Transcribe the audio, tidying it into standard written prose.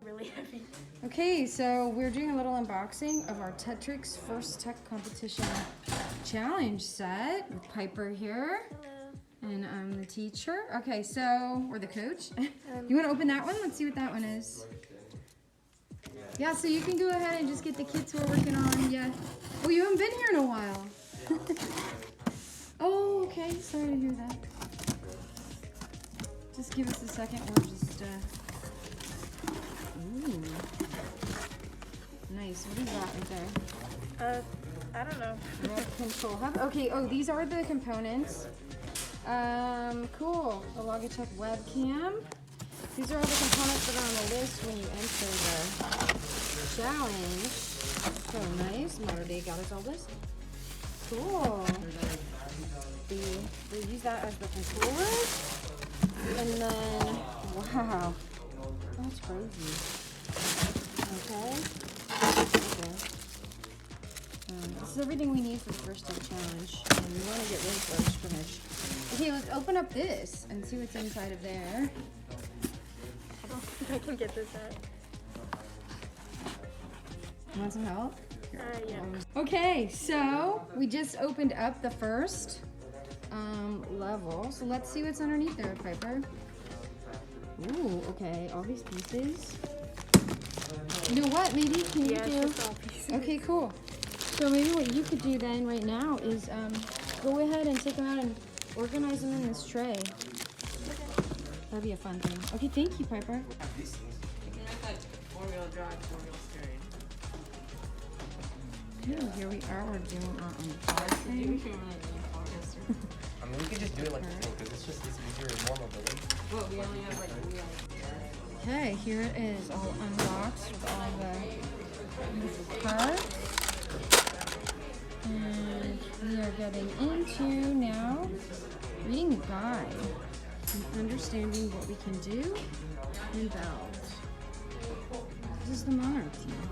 Really heavy. Okay, so we're doing a little unboxing of our Tetrix First Tech Competition Challenge set with Piper here. Hello. And I'm the teacher. Okay, so we're the coach. You want to open that one? Let's see what that one is. Yeah, so you can go ahead and just get the kits we're working on. Yeah. Oh, you haven't been here in a while. Oh, okay. Sorry to hear that. Just give us a second. We're just, ooh. Nice. What is that right there? I don't know. REV Control Hub. Okay, oh, these are the components. Cool. A Logitech webcam. These are all the components that are on the list when you enter the challenge. So nice. Modern Day got us all this. Cool. They use that as the controller. And then, wow. That's crazy. Okay. This is everything we need for the First Tech Challenge. And we want to get ready for our scrimmage. Okay, let's open up this and see what's inside of there. I don't think I can get this out. You want some help? Yeah. Okay, so we just opened up the first level. So let's see what's underneath there, Piper. Ooh, okay, all these pieces. You know what? Maybe can you do? Just all pieces. Okay, cool. So maybe what you could do then right now is go ahead and take them out and organize them in this tray. That'd be a fun thing. Okay, thank you, Piper. Four-wheel drive, four-wheel steering. Ooh, here we are. We're doing our unboxing. I mean, we could just do it like this because it's easier and more mobility. Well, we only have like Okay, here it is, all unboxed with all the parts. And we are getting into now reading the guide and understanding what we can do and build. This is the Monarch team.